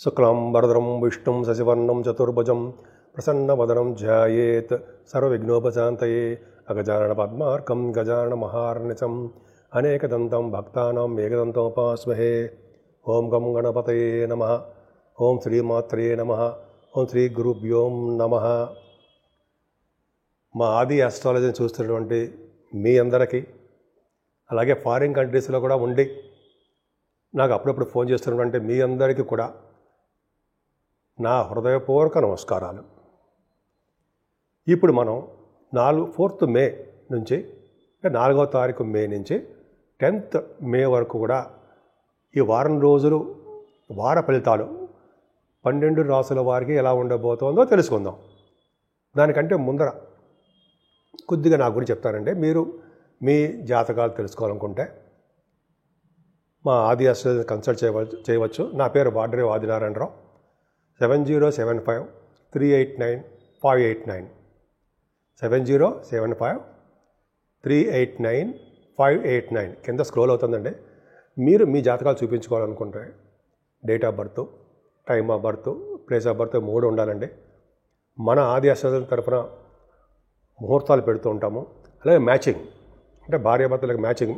శుక్లాంబరధరం విష్ణుం శశివర్ణం చతుర్భుజం ప్రసన్నవదనం ధ్యాయేత్ సర్వవిఘ్నోపశాంతయే అగజానన పద్మార్కం గజానన మహార్నిశం అనేకదంతం భక్తానాం ఏకదంతముపాస్మహే. ఓం గం గణపతయే నమః. ఓం శ్రీమాత్రే నమః. ఓం శ్రీ గురుభ్యో నమః. మా ఆది ఆస్ట్రాలజీని చూస్తున్నటువంటి మీ అందరికీ, అలాగే ఫారిన్ కంట్రీస్లో కూడా ఉండి నాకు అప్పుడప్పుడు ఫోన్ చేస్తున్నటువంటి మీ అందరికీ కూడా నా హృదయపూర్వక నమస్కారాలు. ఇప్పుడు మనం 4వ మే నుంచి, అంటే 4వ తారీఖు మే నుంచి 10th మే వరకు కూడా ఈ వారం రోజులు వార ఫలితాలు 12 రాసుల వారికి ఎలా ఉండబోతోందో తెలుసుకుందాం. దానికంటే ముందర కొద్దిగా నా గురించి చెప్తానంటే, మీరు మీ జాతకాలు తెలుసుకోవాలనుకుంటే మా ఆది ఆస్ట్రాలజీ కన్సల్ట్ చేయవచ్చు. నా పేరు వాడ్రే ఆదినారాయణరావు. 7075389589 7075389589 కింద స్క్రోల్ అవుతుందండి. మీరు మీ జాతకాలు చూపించుకోవాలనుకుంటే date of birth, time of birth, place of birth 3 ఉండాలండి. మన ఆది ఆస్ట్రాలజీ తరఫున ముహూర్తాలు పెడుతూ ఉంటాము. అలాగే మ్యాచింగ్, అంటే భార్యాభర్తలకు మ్యాచింగ్,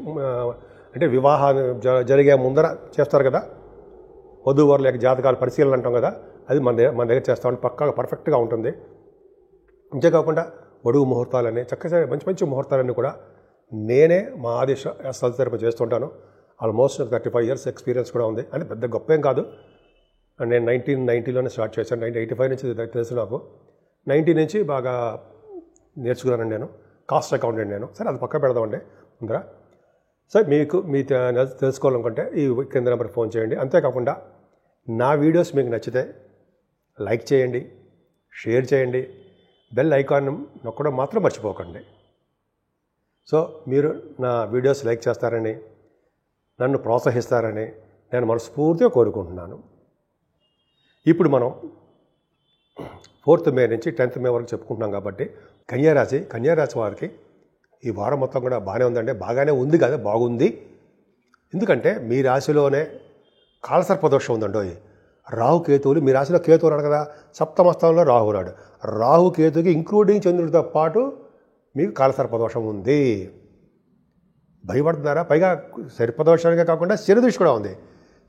అంటే వివాహాన్ని జరిగే ముందర చేస్తారు కదా, వధూవరుల యొక్క జాతకాలు పరిశీలన అంటాం కదా, అది మన దగ్గర చేస్తామని పక్కాగా పర్ఫెక్ట్గా ఉంటుంది. అంతేకాకుండా బడుగు ముహూర్తాలని, చక్కగా మంచి ముహూర్తాలన్నీ కూడా నేనే మా ఆది ఆస్ట్రాలజీ తరఫున చేస్తుంటాను. ఆల్మోస్ట్ 35 years ఎక్స్పీరియన్స్ కూడా ఉంది. అంటే పెద్ద గొప్ప ఏం కాదు. నేను 1990లోనే స్టార్ట్ చేశాను. 1985 నుంచి తెలుసు నాకు. 90 నుంచి బాగా నేర్చుకున్నాను నేను. కాస్ట్ అకౌంటెంట్ నేను. సరే, అది పక్క పెడదామండి ముందర. సరే, మీకు తెలుసుకోవాలనుకుంటే ఈ కింద నెంబర్కి ఫోన్ చేయండి. అంతేకాకుండా నా వీడియోస్ మీకు నచ్చితే లైక్ చేయండి, షేర్ చేయండి, బెల్ ఐకాన్ నొక్కడం మాత్రం మర్చిపోకండి. సో మీరు నా వీడియోస్ లైక్ చేస్తారని, నన్ను ప్రోత్సహిస్తారని నేను మనస్ఫూర్తిగా కోరుకుంటున్నాను. ఇప్పుడు మనం 4th మే నుంచి 10th మే వరకు చెప్పుకుంటున్నాం కాబట్టి, కన్యారాశి వారికి ఈ వారం మొత్తం కూడా బాగానే ఉందండి. బాగానే ఉంది కదా, బాగుంది. ఎందుకంటే మీ రాశిలోనే కాలసర్పదోషం ఉందండి. రాహుకేతువులు, మీ రాశిలో కేతు ఉన్నాడు కదా, సప్తమ స్థానంలో రాహు ఉన్నాడు. రాహుకేతుకి ఇంక్లూడింగ్ చంద్రుడితో పాటు మీకు కాలసర్పదోషం ఉంది. భయపడుతున్నారా? పైగా సర్పదోషానికే కాకుండా శనిదృష్టి కూడా ఉంది.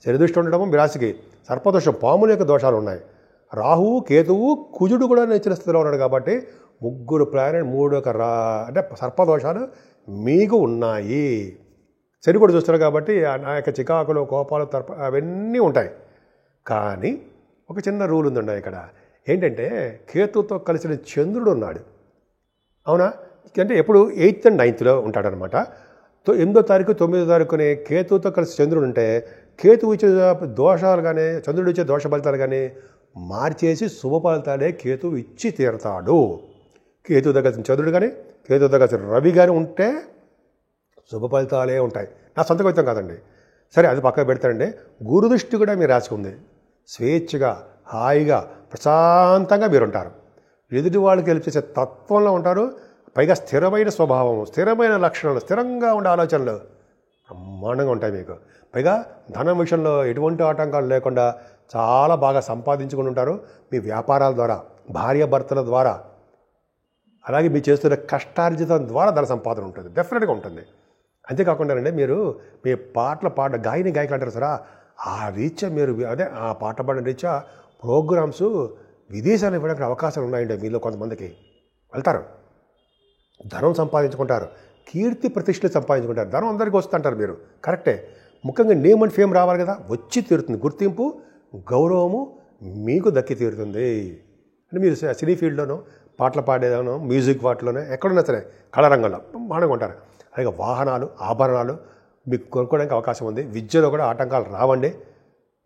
శనిదృష్టి ఉండడము మీ రాశికి సర్పదోషం, పాముల యొక్క దోషాలు ఉన్నాయి. రాహువు, కేతువు, కుజుడు కూడా నిచ్చిన స్థితిలో ఉన్నాడు కాబట్టి 3 ప్లానెట్ 3 అంటే సర్పదోషాలు మీకు ఉన్నాయి. శని కూడా చూస్తున్నారు కాబట్టి నా యొక్క చికాకులు, కోపాలు, అవన్నీ ఉంటాయి. కానీ ఒక చిన్న రూల్ ఉందండి ఇక్కడ. ఏంటంటే కేతుతో కలిసిన చంద్రుడు ఉన్నాడు, అవునా? అంటే ఎప్పుడు 8th and 9th ఉంటాడనమాట. 8వ తారీఖు 9వ తారీఖుని కేతుతో కలిసి చంద్రుడు ఉంటే, కేతువు ఇచ్చే దోషాలు కానీ, చంద్రుడు ఇచ్చే దోష ఫలితాలు కానీ మార్చేసి శుభ ఫలితాలే కేతువు ఇచ్చి తీరతాడు. కేతు దగ్గర చంద్రుడు కానీ, కేతు దగ్గర రవి కానీ ఉంటే శుభ ఫలితాలే ఉంటాయి. నా సొంత కవితం కాదండి. సరే, అది పక్కకు పెడతానండి. గురుదృష్టి కూడా మీ రాశికి ఉంది. స్వేచ్ఛగా, హాయిగా, ప్రశాంతంగా మీరుంటారు. ఎదుటి వాళ్ళకి హెల్ప్ చేసే తత్వంలో ఉంటారు. పైగా స్థిరమైన స్వభావం, స్థిరమైన లక్షణాలు, స్థిరంగా ఉండే ఆలోచనలు బ్రహ్మాండంగా ఉంటాయి మీకు. పైగా ధనం విషయంలో ఎటువంటి ఆటంకాలు లేకుండా చాలా బాగా సంపాదించుకుని ఉంటారు. మీ వ్యాపారాల ద్వారా, భార్యాభర్తల ద్వారా, అలాగే మీరు చేస్తున్న కష్టార్జితం ద్వారా ధన సంపాదన ఉంటుంది, డెఫినెట్గా ఉంటుంది. అంతేకాకుండా మీరు మీ పాటలు గాయకులు అంటారు సరే, ఆ రీత్యా మీరు ఆ పాట పాడిన రీత్యా ప్రోగ్రామ్స్ విదేశాలు ఇవ్వడానికి అవకాశాలు ఉన్నాయండి. మీలో కొంతమందికి వెళ్తారు, ధనం సంపాదించుకుంటారు, కీర్తి ప్రతిష్టలు సంపాదించుకుంటారు. ధనం అందరికీ వస్తుంటారు మీరు, కరెక్టే. ముఖ్యంగా నేమ్ అండ్ ఫేమ్ రావాలి కదా, వచ్చి తీరుతుంది. గుర్తింపు, గౌరవము మీకు దక్కి తీరుతుంది. అంటే మీరు సినీ ఫీల్డ్లోనో, పాటలు పాడేదానో, మ్యూజిక్ వాటిలోనో, ఎక్కడున్నా సరే కళారంగంలో బాగానే ఉంటారు. అలాగే వాహనాలు, ఆభరణాలు మీకు కొనుక్కోవడానికి అవకాశం ఉంది. విద్యలో కూడా ఆటంకాలు రావండి,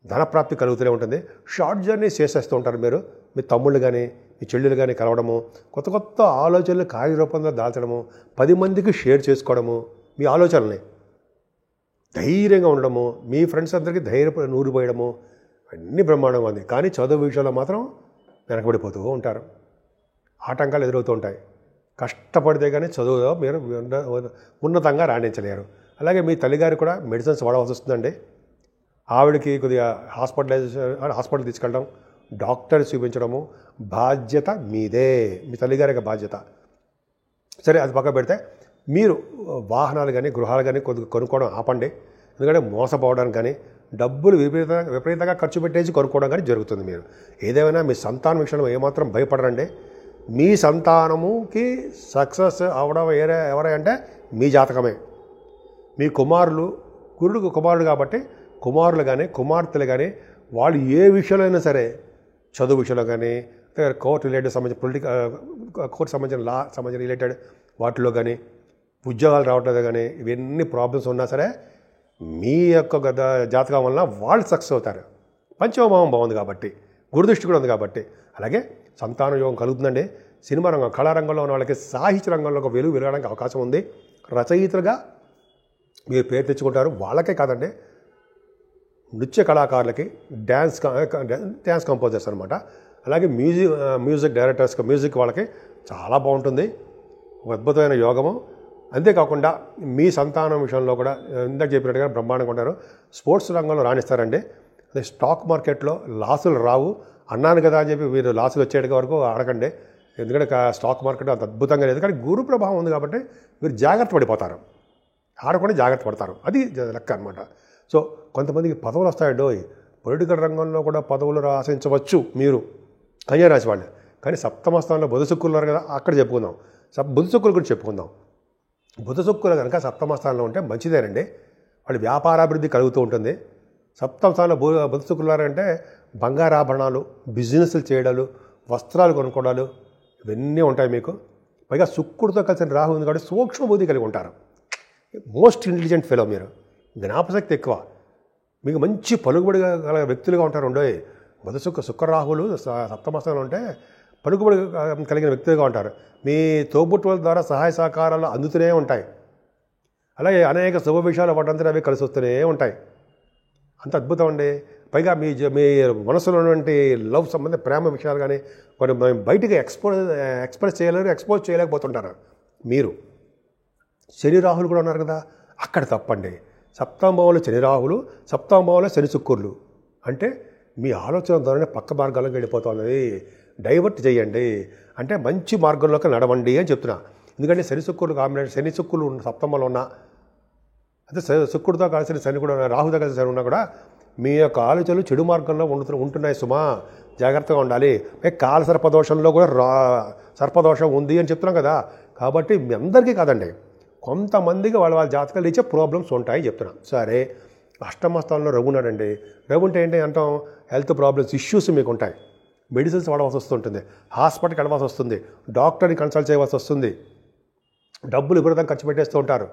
ధనప్రాప్తి కలుగుతూనే ఉంటుంది. షార్ట్ జర్నీస్ చేసేస్తూ ఉంటారు మీరు. మీ తమ్ముళ్ళు కానీ, మీ చెల్లెలు కానీ కలవడము, కొత్త కొత్త ఆలోచనలు కార్యరూపంలో దాల్చడము, 10 మందికి షేర్ చేసుకోవడము, మీ ఆలోచనల్ని ధైర్యంగా ఉండడము, మీ ఫ్రెండ్స్ అందరికీ నూరిపోయడము, అన్నీ బ్రహ్మాండంగా ఉంది. కానీ చదువు విషయంలో మాత్రం వెనకబడిపోతూ ఉంటారు. ఆటంకాలు ఎదురవుతూ ఉంటాయి. కష్టపడితే కానీ చదువులో మీరు ఉన్నతంగా రాణించలేరు. అలాగే మీ తల్లిగారు కూడా మెడిసిన్స్ వాడవలసి వస్తుందండి. ఆవిడకి కొద్దిగా హాస్పిటల్ తీసుకెళ్ళడం, డాక్టర్ చూపించడము బాధ్యత మీదే, మీ తల్లిగారి బాధ్యత. సరే, అది పక్క పెడితే మీరు వాహనాలు కానీ గృహాలు కానీ కొద్దిగా కొనుక్కోవడం ఆపండి. ఎందుకంటే మోసపోవడానికి కానీ డబ్బులు విపరీతంగా ఖర్చు పెట్టేసి కొనుక్కోవడం కానీ జరుగుతుంది. మీరు ఏదేమైనా మీ సంతానం విషయంలో ఏమాత్రం భయపడరండి. మీ సంతానముకి సక్సెస్ అవడం ఎవరంటే మీ జాతకమే. మీ కుమారులు, గురుడికి కుమారుడు కాబట్టి కుమారులు కానీ కుమార్తెలు కానీ వాళ్ళు ఏ విషయంలో అయినా సరే, చదువు విషయంలో కానీ, కోర్టు రిలేటెడ్ సంబంధించిన కోర్టు సంబంధించిన లా సంబంధించిన రిలేటెడ్ వాటిలో కానీ, ఉద్యోగాలు రావట్లేదు కానీ, ఇవన్నీ ప్రాబ్లమ్స్ ఉన్నా సరే మీ యొక్క జాతకం వలన వాళ్ళు సక్సెస్ అవుతారు. పంచమభావం బాగుంది కాబట్టి, గురుదృష్టి కూడా ఉంది కాబట్టి. అలాగే సంతాన యోగం కలుగుతుందండి. సినిమా రంగం, కళారంగంలో ఉన్న వాళ్ళకి సాహిత్య రంగంలో ఒక వెలగడానికి అవకాశం ఉంది. రచయితలుగా మీరు పేరు తెచ్చుకుంటారు. వాళ్ళకే కాదండి, నృత్య కళాకారులకి, డ్యాన్స్ కంపోజర్స్ అనమాట, అలాగే మ్యూజిక్ డైరెక్టర్స్కి, మ్యూజిక్ వాళ్ళకి చాలా బాగుంటుంది. ఒక అద్భుతమైన యోగము. అంతేకాకుండా మీ సంతానం విషయంలో కూడా ఇందాక చెప్పినట్టుగా బ్రహ్మాండంగా ఉంటారు. స్పోర్ట్స్ రంగంలో రాణిస్తారండి. అదే స్టాక్ మార్కెట్లో లాసులు రావు అన్నాను కదా అని చెప్పి మీరు లాసులు వచ్చేటి వరకు ఆడకండి. ఎందుకంటే స్టాక్ మార్కెట్ అంత అద్భుతంగా లేదు, కానీ గురు ప్రభావం ఉంది కాబట్టి మీరు జాగ్రత్త పడిపోతారు, ఆడకుండా జాగ్రత్త పడతారు. అది లెక్క అనమాట. సో కొంతమందికి పదవులు వస్తాయండో, పొలిటికల్ రంగంలో కూడా పదవులు ఆశించవచ్చు మీరు కన్యా రాశి వాళ్ళు. కానీ సప్తమ స్థానంలో బుధ శుక్రులు ఉన్నారు కదా, అక్కడ చెప్పుకుందాం. బుధ శుక్రుల గురించి చెప్పుకుందాం. బుధ శుక్రులు కనుక సప్తమ స్థానంలో ఉంటే మంచిదేనండి, వాళ్ళు వ్యాపారాభివృద్ధి కలుగుతూ ఉంటుంది. సప్తమ స్థానంలో బుధ శుక్రులు అంటే బంగారాభరణాలు, బిజినెస్లు చేయడాలు, వస్త్రాలు కొనుక్కోవడాలు ఇవన్నీ ఉంటాయి మీకు. పైగా శుక్రుడితో కలిసిన రాహు ఉంది కాబట్టి సూక్ష్మ బుద్ధి కలిగి ఉంటారు. మోస్ట్ ఇంటెలిజెంట్ ఫెలో మీరు, జ్ఞాపశక్తి ఎక్కువ, మీకు మంచి పలుకుబడి గల వ్యక్తులుగా ఉంటారు. ఉండోయ్ బుధ శుక్ర రాహువులు సప్తమ స్థానంలో ఉంటే పలుకుబడి కలిగిన వ్యక్తులుగా ఉంటారు. మీ తోబుట్టువుల ద్వారా సహాయ సహకారాలు అందుతూనే ఉంటాయి. అలాగే అనేక శుభ విషయాలు వాటంతా అవి కలిసి వస్తూనే ఉంటాయి. అంత అద్భుతం అండి. పైగా మీ మనసులో ఉన్నటువంటి లవ్ సంబంధ ప్రేమ విషయాలు కానీ కొన్ని బయటికి ఎక్స్ప్రెస్ చేయలేకపోతుంటారు మీరు. శని రాహులు కూడా ఉన్నారు కదా, అక్కడ తప్పండి. సప్తమ భావంలో శని రాహులు, సప్తమ భావంలో శని శుక్రులు అంటే మీ ఆలోచన ద్వారానే పక్క మార్గాల్లోకి వెళ్ళిపోతుంది. డైవర్ట్ చేయండి, అంటే మంచి మార్గంలోకి నడవండి అని చెప్తున్నా. ఎందుకంటే శని శుక్రులు కాంబినేషన్, శని శుక్రులు సప్తమంలో ఉన్నా, అయితే శుక్రుడితో కలిసి శని కూడా, రాహుతో కలిసి శని ఉన్నా కూడా మీ యొక్క ఆలోచనలు చెడు మార్గంలో ఉంటున్నాయి సుమా, జాగ్రత్తగా ఉండాలి. కాల సర్పదోషంలో కూడా సర్పదోషం ఉంది అని చెప్తున్నాం కదా. కాబట్టి మీ అందరికీ కాదండి, కొంతమందికి వాళ్ళ జాతకాలు ఇచ్చే ప్రాబ్లమ్స్ ఉంటాయి చెప్తున్నాం. సరే, అష్టమ స్థానంలో రఘు ఉన్నాడండి. రఘు అంటే ఏంటి అంటాం, హెల్త్ ప్రాబ్లమ్స్, ఇష్యూస్ మీకు ఉంటాయి. మెడిసిన్స్ వాడవలసి వస్తుంటుంది, హాస్పిటల్కి వెళ్ళవలసి వస్తుంది, డాక్టర్ని కన్సల్ట్ చేయవలసి వస్తుంది, డబ్బులు విపరీతంగా ఖర్చు పెట్టేస్తూ ఉంటారు.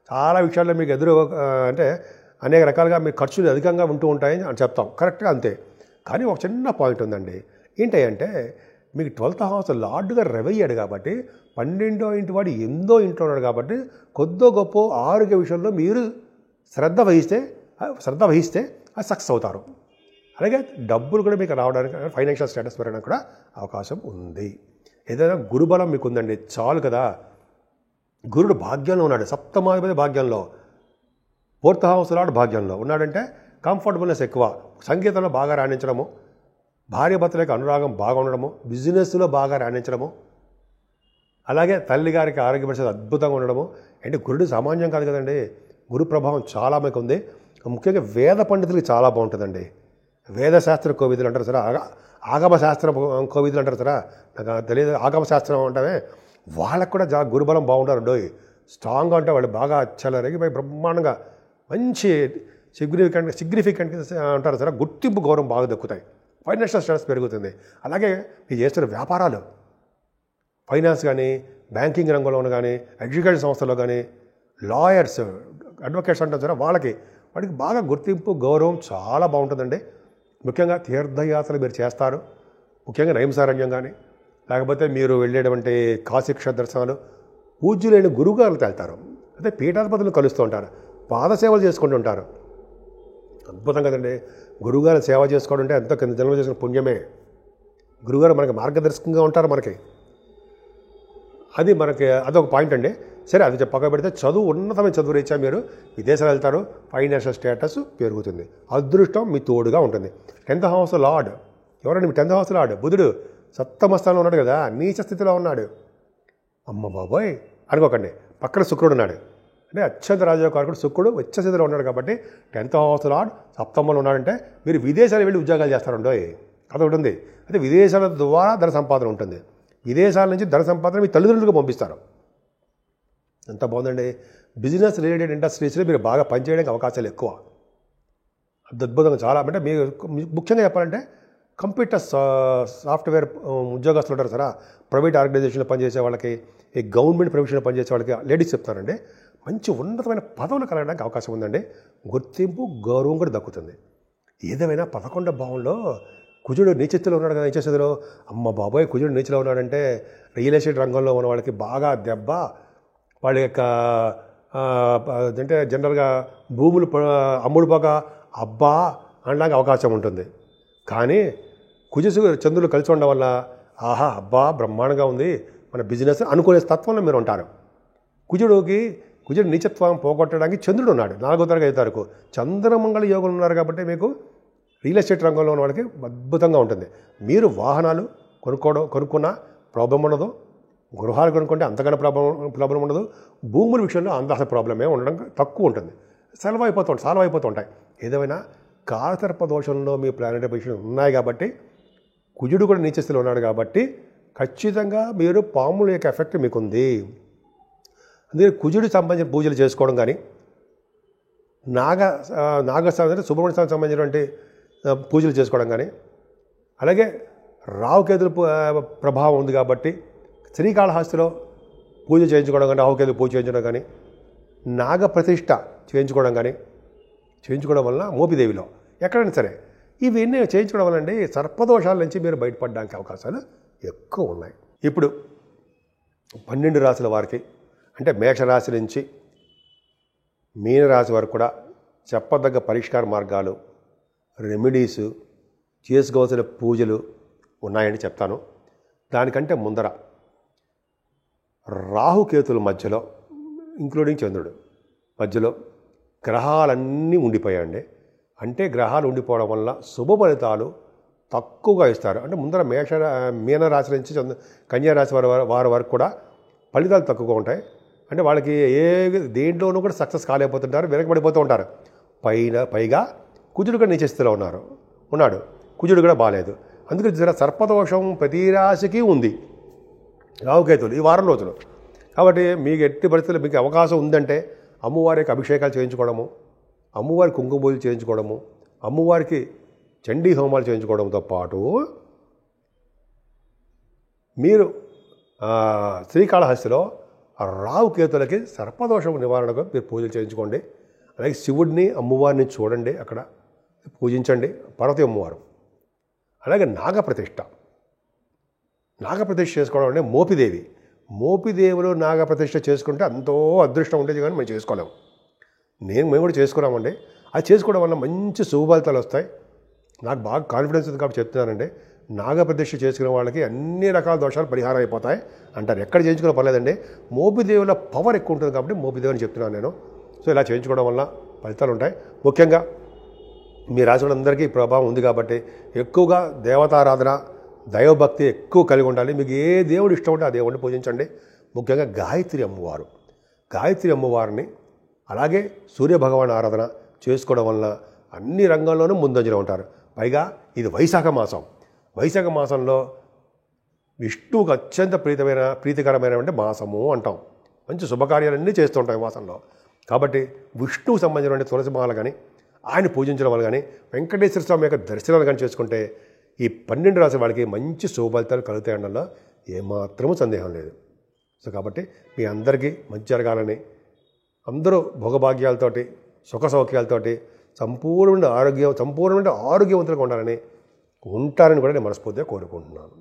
చాలా విషయాల్లో మీకు అంటే అనేక రకాలుగా మీ ఖర్చులు అధికంగా ఉంటూ ఉంటాయని అని చెప్తాం, కరెక్ట్గా అంతే. కానీ ఒక చిన్న పాయింట్ ఉందండి, ఏంటంటే మీకు 12th హౌస్ లార్డ్గా రవయ్యాడు కాబట్టి 12వ ఇంటి వాడు 8వ ఇంట్లో ఉన్నాడు కాబట్టి కొద్దో గొప్ప ఆరోగ్య విషయంలో మీరు శ్రద్ధ వహిస్తే అది సక్సెస్ అవుతారు. అలాగే డబ్బులు కూడా మీకు రావడానికి, ఫైనాన్షియల్ స్టేటస్ పెరగడానికి కూడా అవకాశం ఉంది. ఏదైనా గురుబలం మీకు ఉందండి చాలు కదా. గురుడు భాగ్యంలో ఉన్నాడు, సప్తమాధిపతి భాగ్యంలో, 4th హౌస్ లార్డ్ భాగ్యంలో ఉన్నాడంటే కంఫర్టబుల్నెస్ ఎక్కువ, సంగీతంలో బాగా రాణించడము, భార్యాభర్తలకు అనురాగం బాగా ఉండడము, బిజినెస్లో బాగా రాణించడము, అలాగే తల్లిగారికి ఆరోగ్య పరిస్థితి అద్భుతంగా ఉండడము. అంటే గురుడు సామాన్యం కాదు కదండి, గురు ప్రభావం చాలా మీకు ఉంది. ముఖ్యంగా వేద పండితులకి చాలా బాగుంటుందండి. వేదశాస్త్ర కోవిదులు అంటారు సరే, ఆగమ శాస్త్ర కోవిదులు అంటారు సరే, నాకు తెలియదు ఆగమ శాస్త్రం అంటామే, వాళ్ళకు కూడా గురుబలం బాగుంటారు. స్ట్రాంగ్గా ఉంటే వాళ్ళు బాగా చల్లరగి బ్రహ్మాండంగా మంచి సిగ్నిఫికెంట్ అంటారు సరే, గుర్తింపు గౌరవం బాగా దక్కుతాయి, ఫైనాన్షియల్ స్టేటస్ పెరుగుతుంది. అలాగే మీరు చేస్తున్న వ్యాపారాలు, ఫైనాన్స్ కానీ, బ్యాంకింగ్ రంగంలో కానీ, ఎడ్యుకేషన్ సంస్థలో కానీ, లాయర్స్, అడ్వకేట్స్ అంటారు సరే, వాడికి బాగా గుర్తింపు గౌరవం చాలా బాగుంటుందండి. ముఖ్యంగా తీర్థయాత్రలు మీరు చేస్తారు, ముఖ్యంగా నైంసారణ్యం కానీ, లేకపోతే మీరు వెళ్ళేటువంటి కాశీక్ష దర్శనాలు, పూజ్యులైన గురువుగారులతో వెళ్తారు, అయితే పీఠాధిపతులను కలుస్తూ ఉంటారు, పాదసేవలు చేసుకుంటూ ఉంటారు. అద్భుతం కదండి. గురువుగారు సేవ చేసుకోవడం అంటే ఎంతో కింద జన్మలో చేసిన పుణ్యమే. గురువుగారు మనకి మార్గదర్శకంగా ఉంటారు మనకి. అదొక పాయింట్ అండి. సరే అది పక్కన పెడితే చదువు ఉన్నతమైన చదువు రీత్యా మీరు విదేశాలు వెళ్తారు, ఫైనాన్షియల్ స్టేటస్ పెరుగుతుంది, అదృష్టం మీ తోడుగా ఉంటుంది. 10th హౌస్ లార్డ్ ఎవరండి? మీ 10th హౌస్ లార్డ్ బుధుడు సప్తమ స్థానంలో ఉన్నాడు కదా, నీచ స్థితిలో ఉన్నాడు. అమ్మ బాబోయ్ అనుకోకండి, పక్కన శుక్రుడు ఉన్నాడు, అంటే అత్యంత రాజయోగకారకుడు శుక్రుడు ఉచ్చ స్థితిలో ఉన్నాడు. కాబట్టి 10th హౌస్ లార్డ్ సప్తమంలో ఉన్నాడంటే మీరు విదేశాలు వెళ్ళి ఉద్యోగాలు చేస్తారండో, అదొకటి ఉంది. అయితే విదేశాల ద్వారా ధన సంపాదన ఉంటుంది, విదేశాల నుంచి ధన సంపాదన మీ తల్లిదండ్రులకు పంపిస్తారు. ఎంత బాగుందండి. బిజినెస్ రిలేటెడ్ ఇండస్ట్రీస్లో మీరు బాగా పనిచేయడానికి అవకాశాలు ఎక్కువ, అద్భుతంగా చాలా. అంటే మీరు ముఖ్యంగా చెప్పాలంటే కంప్యూటర్ సాఫ్ట్వేర్ ఉద్యోగస్తులు ఉంటారు సరే, ప్రైవేట్ ఆర్గనైజేషన్లో పనిచేసే వాళ్ళకి, ఈ గవర్నమెంట్ ప్రొఫెషన్లో పనిచేసే వాళ్ళకి లేడీస్ చెప్తారండి, మంచి ఉన్నతమైన పదవులు కలగడానికి అవకాశం ఉందండి. గుర్తింపు గౌరవం కూడా దక్కుతుంది. ఏదేమైనా 11వ భావంలో కుజుడు నీచస్థితిలో ఉన్నాడు కదా, నీచస్థితిలో అమ్మ బాబోయ్ కుజుడు నీచలో ఉన్నాడంటే రియల్ ఎస్టేట్ రంగంలో ఉన్న వాళ్ళకి బాగా దెబ్బ. వాళ్ళ యొక్క అంటే జనరల్గా భూములు అమ్ముడుపోక అబ్బా అనడానికి అవకాశం ఉంటుంది. కానీ చంద్రులు కలిసి ఉండడం వల్ల ఆహా అబ్బా బ్రహ్మాండంగా ఉంది మన బిజినెస్ అనుకునే తత్వంలో మీరు ఉంటారు. కుజుడు నీచత్వం పోగొట్టడానికి చంద్రుడు ఉన్నాడు 4వ తరగతి 5వ తారీఖు. చంద్రమంగళ యోగులు ఉన్నారు కాబట్టి మీకు రియల్ ఎస్టేట్ రంగంలో ఉన్న వాళ్ళకి అద్భుతంగా ఉంటుంది. మీరు వాహనాలు కొనుక్కున్న ప్రాబ్లం ఉండదు, గృహాలు కొనుక్కుంటే అంతకన్నా ప్రాబ్లం ఉండదు, భూముల విషయంలో అంత ప్రాబ్లమే ఉండడం తక్కువ ఉంటుంది, సాల్వ్ అయిపోతూ ఉంటాయి. ఏదేమైనా కాలసర్ప దోషంలో మీ ప్లానెటరీ పొజిషన్ ఉన్నాయి కాబట్టి, కుజుడు కూడా నీచస్థితిలో ఉన్నాడు కాబట్టి ఖచ్చితంగా మీరు పాముల యొక్క ఎఫెక్ట్ మీకుంది. అందుకే కుజుడికి సంబంధించిన పూజలు చేసుకోవడం కానీ, నాగస్వామి సుబ్రహ్మణ్య స్వామికి సంబంధించినటువంటి పూజలు చేసుకోవడం కానీ, అలాగే రాహుకేతుల ప్రభావం ఉంది కాబట్టి శ్రీకాళహస్తిలో పూజ చేయించుకోవడం కానీ, రాహుకేతుల పూజ చేయించడం కానీ, నాగప్రతిష్ఠ చేయించుకోవడం వలన మోపిదేవిలో ఎక్కడైనా సరే ఇవన్నీ చేయించుకోవడం వల్ల అండి సర్పదోషాల నుంచి మీరు బయటపడడానికి అవకాశాలు ఎక్కువ ఉన్నాయి. ఇప్పుడు 12 రాశుల వారికి అంటే మేషరాశి నుంచి మీనరాశి వరకు కూడా చెప్పదగ్గ పరిష్కార మార్గాలు, రెమెడీసు, చేసుకోవాల్సిన పూజలు ఉన్నాయని చెప్తాను. దానికంటే ముందర రాహుకేతుల మధ్యలో ఇంక్లూడింగ్ చంద్రుడు మధ్యలో గ్రహాలన్నీ ఉండిపోయాయండి. అంటే గ్రహాలు ఉండిపోవడం వల్ల శుభ ఫలితాలు తక్కువగా ఇస్తారు. అంటే ముందర మీనరాశి నుంచి కన్యారాశి వారి వరకు కూడా ఫలితాలు తక్కువగా ఉంటాయి. అంటే వాళ్ళకి దేంట్లోనూ కూడా సక్సెస్ కాలేకపోతుంటారు, వెనకబడిపోతూ ఉంటారు. పైగా కుజుడు కూడా నీచస్థితిలో ఉన్నాడు, కుజుడు కూడా బాగాలేదు. అందుకని సర్పదోషం ప్రతి రాశికి ఉంది రాహుకేతులు ఈ వారం రోజులు. కాబట్టి మీకు ఎట్టి పరిస్థితుల్లో మీకు అవకాశం ఉందంటే అమ్మవారికి అభిషేకాలు చేయించుకోవడము, అమ్మవారికి కుంకుమ పూజలు చేయించుకోవడము, అమ్మవారికి చండీ హోమాలు చేయించుకోవడంతో పాటు మీరు శ్రీకాళహస్తిలో రాహుకేతులకి సర్పదోషం నివారణకు మీరు పూజలు చేయించుకోండి. అలాగే శివుడిని అమ్మవారిని చూడండి, అక్కడ పూజించండి, పార్వతీ అమ్మవారు. అలాగే నాగప్రతిష్ఠ చేసుకోవడం అంటే మోపిదేవులు నాగప్రతిష్ఠ చేసుకుంటే ఎంతో అదృష్టం ఉండేది, కానీ మేము చేసుకోలేము. మేము కూడా చేసుకున్నామండి. అది చేసుకోవడం వల్ల మంచి శుభఫలితాలు వస్తాయి. నాకు బాగా కాన్ఫిడెన్స్ ఉంది కాబట్టి చెప్తున్నానండి. నాగప్రతిష్ఠ చేసుకునే వాళ్ళకి అన్ని రకాల దోషాలు పరిహారం అయిపోతాయి అంటారు. ఎక్కడ చేయించుకునే పర్లేదండి, మోపిదేవుల పవర్ ఎక్కువ ఉంటుంది కాబట్టి మోపిదేవుని చెప్తున్నాను నేను. సో ఇలా చేయించుకోవడం వల్ల ఫలితాలు ఉంటాయి. ముఖ్యంగా మీ రాశి వాళ్ళందరికీ ప్రభావం ఉంది కాబట్టి ఎక్కువగా దేవతారాధన, దైవభక్తి ఎక్కువ కలిగి ఉండాలి. మీకు ఏ దేవుడు ఇష్టం ఉంటే ఆ దేవుడిని పూజించండి. ముఖ్యంగా గాయత్రి అమ్మవారిని అలాగే సూర్యభగవాన్ ఆరాధన చేసుకోవడం వలన అన్ని రంగాల్లోనూ ముందంజలో ఉంటారు. పైగా ఇది వైశాఖ మాసంలో విష్ణువుకు అత్యంత ప్రీతికరమైన మాసము అంటాం. మంచి శుభకార్యాలన్నీ చేస్తూ ఉంటాం ఈ మాసంలో. కాబట్టి విష్ణువుకు సంబంధించిన తులసి మాల కానీ, ఆయన పూజించడం వల్ల కానీ, వెంకటేశ్వర స్వామి యొక్క దర్శనాలు కానీ చేసుకుంటే ఈ 12 రాశి వాళ్ళకి మంచి శుభఫలితాలు కలుగుతాయనడంలో ఏమాత్రమూ సందేహం లేదు. సో కాబట్టి మీ అందరికీ మంచి జరగాలని, అందరూ భోగభాగ్యాలతోటి, సుఖ సౌఖ్యాలతోటి సంపూర్ణమైన ఆరోగ్యవంతులుగా ఉంటారని కూడా నేను మనస్ఫూర్తిగా కోరుకుంటున్నాను.